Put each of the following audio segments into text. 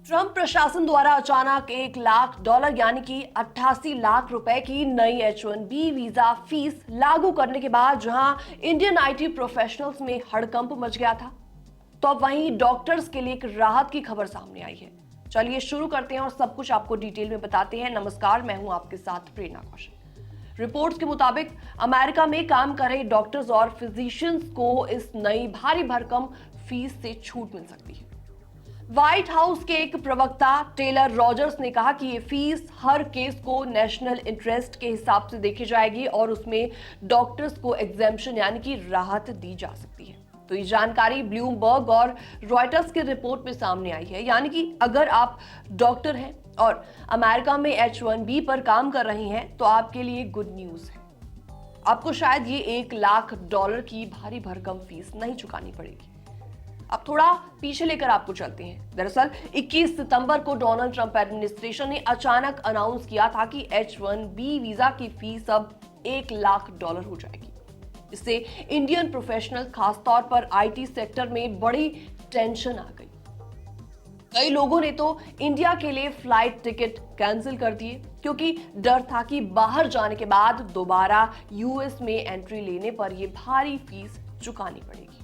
Trump प्रशासन द्वारा अचानक $1 लाख यानी कि 88 लाख रुपए की नई H1B वीजा फीस लागू करने के बाद जहां इंडियन आईटी प्रोफेशनल्स में हड़कंप मच गया था, तो अब वहीं डॉक्टर्स के लिए एक राहत की खबर सामने आई है। चलिए शुरू करते हैं और सब कुछ आपको डिटेल में बताते हैं। नमस्कार, मैं हूं आपके साथ प्रेरणा कौशल। रिपोर्ट्स के मुताबिक अमेरिका में काम कर रहे डॉक्टर्स और फिजिशियंस को इस नई भारी भरकम फीस से छूट मिल सकती है। व्हाइट हाउस के एक प्रवक्ता टेलर रॉजर्स ने कहा कि ये फीस हर केस को नेशनल इंटरेस्ट के हिसाब से देखी जाएगी और उसमें डॉक्टर्स को एग्जेम्पशन यानी कि राहत दी जा सकती है। तो ये जानकारी ब्लूमबर्ग और रॉयटर्स की रिपोर्ट में सामने आई है। यानी कि अगर आप डॉक्टर हैं और अमेरिका में H1B पर काम कर रहे हैं तो आपके लिए गुड न्यूज है। आपको शायद ये $1 लाख की भारी भरकम फीस नहीं चुकानी पड़ेगी। अब थोड़ा पीछे लेकर आपको चलते हैं। दरअसल 21 सितंबर को डोनाल्ड ट्रंप एडमिनिस्ट्रेशन ने अचानक अनाउंस किया था कि H1B वीजा की फीस अब $1 लाख हो जाएगी। इससे इंडियन प्रोफेशनल खासतौर पर आईटी सेक्टर में बड़ी टेंशन आ गई। कई लोगों ने तो इंडिया के लिए फ्लाइट टिकट कैंसिल कर दिए क्योंकि डर था कि बाहर जाने के बाद दोबारा यूएस में एंट्री लेने पर यह भारी फीस चुकानी पड़ेगी।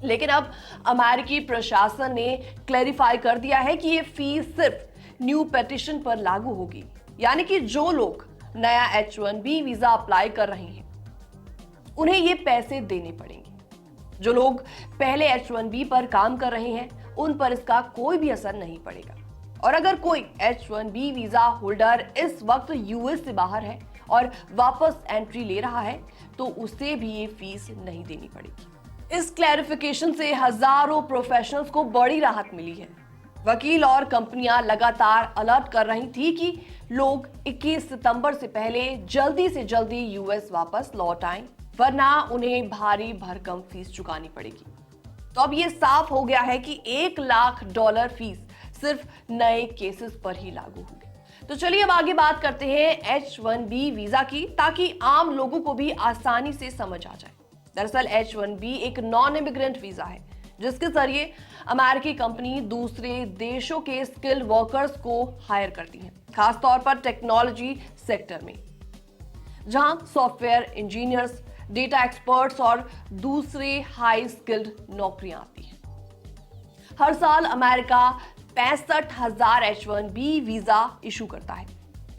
लेकिन अब अमेरिकी प्रशासन ने क्लैरिफाई कर दिया है कि ये फीस सिर्फ न्यू पेटिशन पर लागू होगी, यानी कि जो लोग नया H1B वीजा अप्लाई कर रहे हैं उन्हें ये पैसे देने पड़ेंगे। जो लोग पहले H1B पर काम कर रहे हैं उन पर इसका कोई भी असर नहीं पड़ेगा। और अगर कोई H1B वीजा होल्डर इस वक्त यूएस से बाहर है और वापस एंट्री ले रहा है तो उसे भी ये फीस नहीं देनी पड़ेगी। इस क्लैरिफिकेशन से हजारों प्रोफेशनल्स को बड़ी राहत मिली है। वकील और कंपनियां लगातार अलर्ट कर रही थी कि लोग 21 सितंबर से पहले जल्दी से जल्दी यूएस वापस लौट आएं, वरना उन्हें भारी भरकम फीस चुकानी पड़ेगी। तो अब ये साफ हो गया है कि $1 लाख फीस सिर्फ नए केसेस पर ही लागू होगी। तो चलिए अब आगे बात करते हैं H1B वीजा की, ताकि आम लोगों को भी आसानी से समझ आ जाए। दरअसल H1B एक नॉन इमिग्रेंट वीजा है जिसके जरिए अमेरिकी कंपनी दूसरे देशों के स्किल्ड वर्कर्स को हायर करती है, खासतौर पर टेक्नोलॉजी सेक्टर में, जहां सॉफ्टवेयर इंजीनियर्स, डेटा एक्सपर्ट्स और दूसरे हाई स्किल्ड नौकरियां आती हैं। हर साल अमेरिका 65,000 H1B वीजा इशू करता है।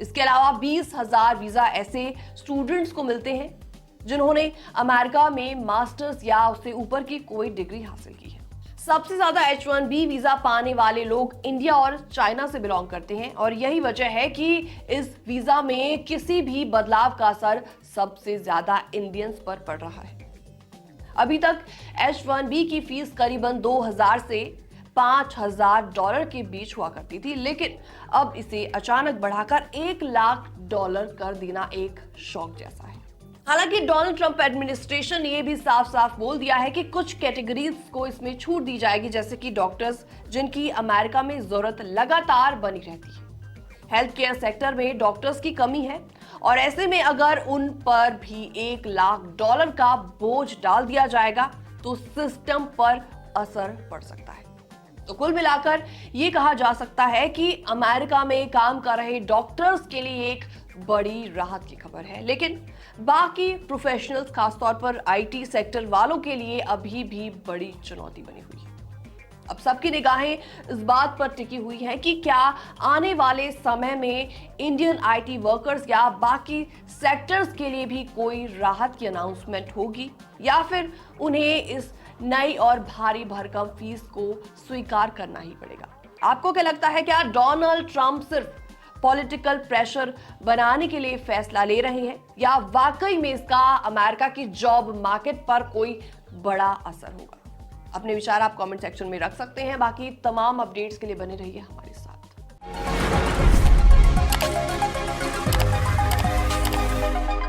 इसके अलावा 20,000 वीजा ऐसे स्टूडेंट्स को मिलते हैं जिन्होंने अमेरिका में मास्टर्स या उससे ऊपर की कोई डिग्री हासिल की है। सबसे ज्यादा H1B वीजा पाने वाले लोग इंडिया और चाइना से बिलोंग करते हैं और यही वजह है कि इस वीजा में किसी भी बदलाव का असर सबसे ज्यादा इंडियंस पर पड़ रहा है। अभी तक H1B की फीस करीबन 2,000 से $5,000 के बीच हुआ करती थी, लेकिन अब इसे अचानक बढ़ाकर $1 लाख कर देना एक शॉक जैसा है। हालांकि डोनाल्ड ट्रंप एडमिनिस्ट्रेशन ने यह भी साफ साफ बोल दिया है कि कुछ कैटेगरीज को इसमें छूट दी जाएगी, जैसे कि डॉक्टर्स जिनकी अमेरिका में जरूरत लगातार बनी रहती है। हेल्थ केयर सेक्टर में डॉक्टर्स की कमी है और ऐसे में अगर उन पर भी $1 लाख का बोझ डाल दिया जाएगा तो सिस्टम पर असर पड़ सकता है। तो कुल मिलाकर ये कहा जा सकता है कि अमेरिका में काम कर रहे डॉक्टर्स के लिए एक बड़ी राहत की खबर है, लेकिन बाकी प्रोफेशनल्स, खासतौर पर आईटी सेक्टर वालों के लिए अभी भी बड़ी चुनौती बनी हुई है। अब सबकी निगाहें इस बात पर टिकी हुई हैं कि क्या आने वाले समय में इंडियन आईटी वर्कर्स या बाकी सेक्टर्स के लिए भी कोई राहत की अनाउंसमेंट होगी या फिर उन्हें इस नई और भारी भरकम फीस को स्वीकार करना ही पड़ेगा। आपको क्या लगता है, क्या डोनाल्ड ट्रंप सिर्फ पॉलिटिकल प्रेशर बनाने के लिए फैसला ले रहे हैं या वाकई में इसका अमेरिका की जॉब मार्केट पर कोई बड़ा असर होगा? अपने विचार आप कमेंट सेक्शन में रख सकते हैं। बाकी तमाम अपडेट्स के लिए बने रहिए हमारे साथ।